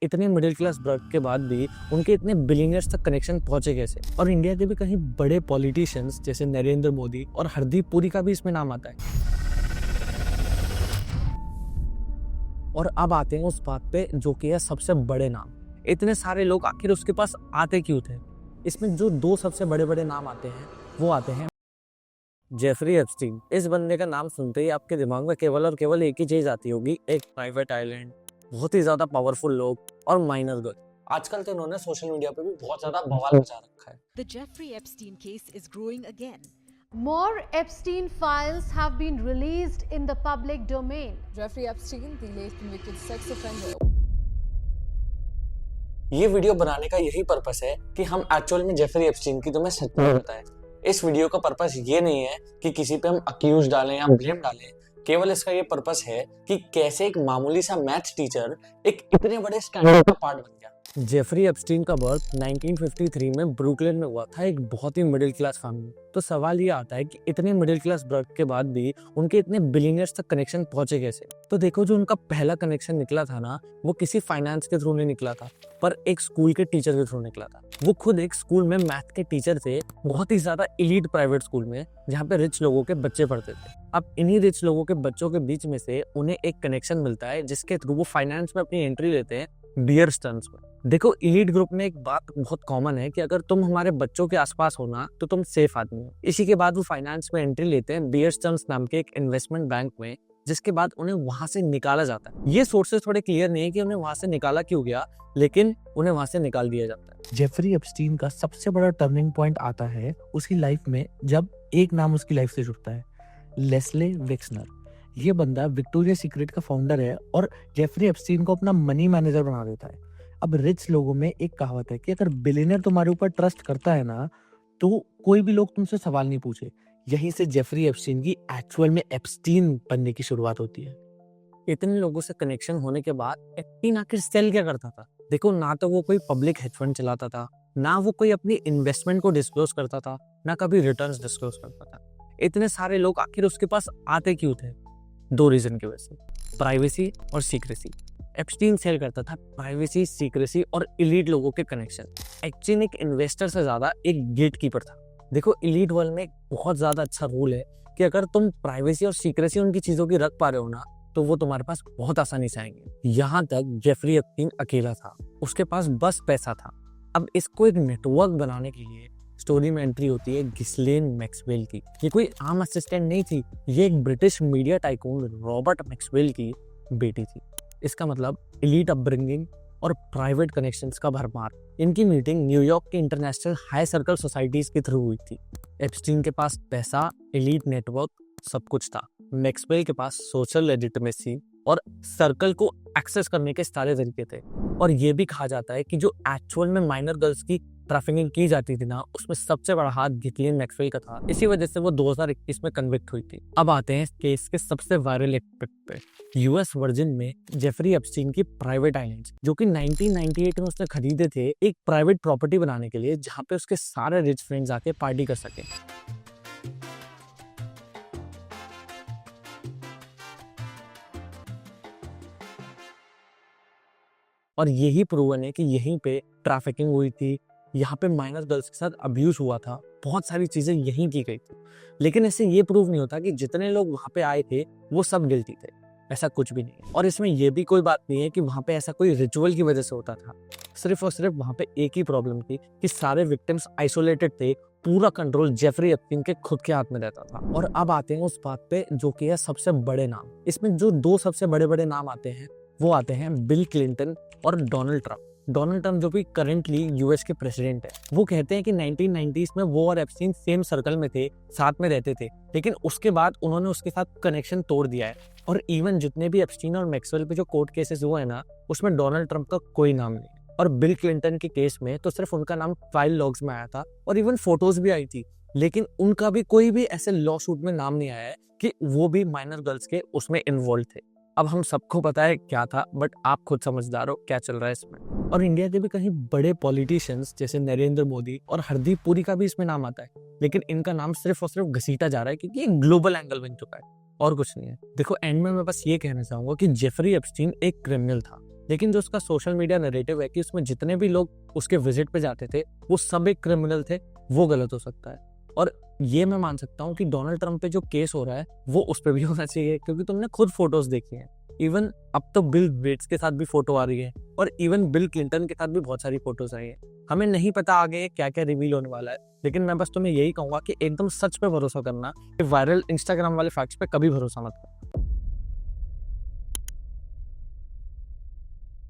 इतने middle class वर्ग के बाद भी उनके इतने बिलियनर्स तक कनेक्शन पहुंचे कैसे। और इंडिया के भी कहीं बड़े पॉलिटिशियंस जैसे नरेंद्र मोदी और हरदीप पुरी का भी इसमें नाम आता है। और अब आते हैं उस बात पे जो कि है सबसे बड़े नाम। इतने सारे लोग आखिर उसके पास आते क्यों थे। इसमें जो दो सबसे बड़े बड़े नाम आते हैं वो आते हैं जेफरी एप्स्टीन। इस बंदे का नाम सुनते ही आपके दिमाग में केवल और केवल एक ही चीज आती होगी, एक प्राइवेट आइलैंड, बहुत ही ज्यादा पावरफुल लोग और माइनर गर्ल। आजकल तो इन्होंने सोशल मीडिया पे भी बहुत ज्यादा बवाल मचा रखा है। The Jeffrey Epstein case is growing again. More Epstein files have been released in the public domain. Jeffrey Epstein, the late convicted sex offender. ये वीडियो बनाने का यही पर्पस है कि हम एक्चुअल में जेफरी एप्स्टीन की तुम्हें सच में बताएं। इस वीडियो का पर्पस ये नहीं है कि किसी पे हम अक्यूज डालें या ब्लेम डालें, केवल इसका ये पर्पस है कि कैसे एक मामूली सा मैथ्स टीचर एक इतने बड़े स्कैंडल का पार्ट बन गया। जेफरी एप्स्टीन का बर्थ 1953 में ब्रुकलिन में हुआ था, एक बहुत ही मिडिल क्लास फैमिली। तो सवाल ये आता है कि इतने मिडिल क्लास वर्ग के बाद भी उनके इतने बिलियनर्स तक कनेक्शन पहुंचे कैसे। तो देखो, जो उनका पहला कनेक्शन निकला था ना, वो किसी फाइनेंस के थ्रू नहीं निकला था, पर एक स्कूल के टीचर के थ्रू निकला था। वो खुद एक स्कूल में मैथ के टीचर थे, बहुत ही ज्यादा एलीट प्राइवेट स्कूल में, जहाँ पे रिच लोगों के बच्चे पढ़ते थे। अब इन्हीं रिच लोगों के बच्चों के बीच में से उन्हें एक कनेक्शन मिलता है जिसके थ्रू वो फाइनेंस में अपनी एंट्री लेते हैं बियर स्टर्न्स में। देखो, एलीट ग्रुप में एक बात बहुत कॉमन है कि अगर तुम हमारे बच्चों के आसपास हो ना तो तुम सेफ आदमी हो। इसी के बाद वो फाइनेंस में एंट्री लेते हैं बियर स्टर्न्स नाम के एक इन्वेस्टमेंट बैंक में, जिसके बाद उन्हें वहां से निकाला जाता है। ये सोर्सेस थोड़े क्लियर नहीं है कि उन्हें वहां से निकाला क्यों गया, लेकिन उन्हें वहां से निकाल दिया जाता है। जेफरी एप्स्टीन का सबसे बड़ा टर्निंग पॉइंट आता है उसकी लाइफ में जब एक नाम उसकी लाइफ से जुड़ता है, लेस्ले विक्सनर। ये बंदा विक्टोरिया सीक्रेट का फाउंडर है और जेफरी एप्स्टीन को अपना मनी मैनेजर बना देता है। अब रिच लोगों में एक कहावत है कि अगर बिलियनर तुम्हारे ऊपर ट्रस्ट करता है ना, तो कोई भी लोग तुमसे सवाल नहीं पूछे। यहीं से जेफरी एप्स्टीन की एक्चुअल में एप्स्टीन बनने की शुरुआत होती है। इतने लोगों से कनेक्शन होने के बाद एप्स्टीन आखिर सेल क्या करता था। देखो, ना तो वो कोई पब्लिक हेज फंड चलाता था, ना वो कोई अपनी इन्वेस्टमेंट को डिस्क्लोज करता था, ना कभी रिटर्न्स डिस्क्लोज करता था। इतने सारे लोग आखिर उसके पास आते क्यों थे? दो रीजन की वजह से, प्राइवेसी और सीक्रेसी। एप्स्टीन सेल करता था प्राइवेसी, सीक्रेसी और एलीट लोगों के कनेक्शन। एप्स्टीन एक इन्वेस्टर से ज्यादा एक गेटकीपर था। देखो, एलीट वर्ल्ड में एक बहुत ज्यादा अच्छा रूल है कि अगर तुम प्राइवेसी और सीक्रेसी उनकी चीजों की रख पा रहे हो ना, तो वो तुम्हारे पास बहुत आसानी से आएंगे। यहाँ तक जेफरी एप्स्टीन अकेला था, उसके पास बस पैसा था। अब इसको एक नेटवर्क बनाने के लिए स्टोरी में एंट्री होती है घिस्लेन मैक्सवेल की। ये कोई आम असिस्टेंट नहीं थी, ये एक British media tycoon Robert Maxwell की बेटी थी। इसका मतलब एलीट अपब्रिंगिंग और प्राइवेट कनेक्शंस का भरमार। इनकी मीटिंग न्यूयॉर्क के इंटरनेशनल हाई सर्कल सोसाइटीज के थ्रू हुई थी। एप्स्टीन के पास पैसा, एलीट नेटवर्क, सब कुछ था। मैक्सवेल के पास सोशल लेजिटिमेसी और सर्कल को एक्सेस करने के सारे तरीके थे। और ये भी कहा जाता है कि जो एक्चुअल में माइनर गर्ल्स की ट्रैफिकिंग की जाती थी ना, उसमें सबसे बड़ा हाथ घिस्लेन मैक्सवेल का था। इसी वजह से वो 2021 में कन्विक्ट हुई थी। अब आते हैं इस केस के सबसे वायरल एस्पेक्ट पे, यूएस वर्जिन में जेफरी एप्स्टीन की प्राइवेट आइलैंड्स, जो कि 1998 में उसने खरीदे थे एक प्राइवेट प्रॉपर्टी बनाने के लिए, जहाँ पे उसके सारे रिच फ्रेंड्स आके पार्टी कर सके। और यही प्रूवन है कि यहीं पे ट्रैफिकिंग हुई थी, यहाँ पे माइनर गर्ल्स के साथ अब्यूज हुआ था, बहुत सारी चीजें यहीं की गई थी। लेकिन इससे ये प्रूव नहीं होता कि जितने लोग वहाँ पे आए थे वो सब गिल्टी थे। ऐसा कुछ भी नहीं है। और इसमें यह भी कोई बात नहीं है कि वहाँ पे ऐसा कोई रिचुअल की वजह से होता था। सिर्फ और सिर्फ वहाँ पे एक ही प्रॉब्लम थी कि सारे विक्टिम्स आइसोलेटेड थे, पूरा कंट्रोल जेफरी एप्स्टीन के खुद के हाथ में रहता था। और अब आते हैं उस बात पे जो कि है सबसे बड़े नाम। इसमें जो दो सबसे बड़े बड़े नाम आते हैं वो आते हैं बिल क्लिंटन और डोनाल्ड ट्रंप। डोनाल्ड ट्रंप जो कि करंटली यूएस के प्रेसिडेंट है, वो कहते हैं कि 1990s में वो और एप्स्टीन सेम सर्कल में थे, साथ में रहते थे, लेकिन उसके बाद उन्होंने उसके साथ कनेक्शन तोड़ दिया है। और इवन जितने भी एप्स्टीन और मैक्सवेल पे जो कोर्ट केसेस हुए हैं ना, उसमें डोनाल्ड ट्रंप का कोई नाम नहीं। और बिल क्लिंटन के केस में तो सिर्फ उनका नाम ट्रायल लॉग्स में आया था और इवन फोटोज भी आई थी, लेकिन उनका भी कोई भी ऐसे लॉ सूट में नाम नहीं आया है कि वो भी माइनर गर्ल्स के उसमें इन्वॉल्व थे। अब हम सबको पता है क्या था, बट आप खुद समझदार हो क्या चल रहा है इसमें। और इंडिया के भी कहीं बड़े पॉलिटिशियंस जैसे नरेंद्र मोदी और हरदीप पुरी का भी इसमें नाम आता है, लेकिन इनका नाम सिर्फ और सिर्फ घसीटा जा रहा है क्योंकि एक ग्लोबल एंगल बन चुका है और कुछ नहीं है। देखो, एंड में मैं बस ये कहना चाहूंगा कि जेफरी एप्स्टीन एक क्रिमिनल था, लेकिन जो उसका सोशल मीडिया नैरेटिव है कि उसमें जितने भी लोग उसके विजिट पे जाते थे वो सब एक क्रिमिनल थे, वो गलत हो सकता है। और ये मैं मान सकता हूँ कि डोनाल्ड ट्रंप पे जो केस हो रहा है वो उस पर भी होना चाहिए, क्योंकि तुमने खुद फोटोज देखी हैं। इवन अब तो बिल गेट्स के साथ भी फोटो आ रही है और इवन बिल क्लिंटन के साथ भी बहुत सारी फोटोज आई है। हमें नहीं पता आगे क्या क्या रिवील होने वाला है, लेकिन मैं बस तुम्हें यही कहूंगा कि एकदम सच पे भरोसा करना, वायरल इंस्टाग्राम वाले फैक्ट्स पे कभी भरोसा मत करना।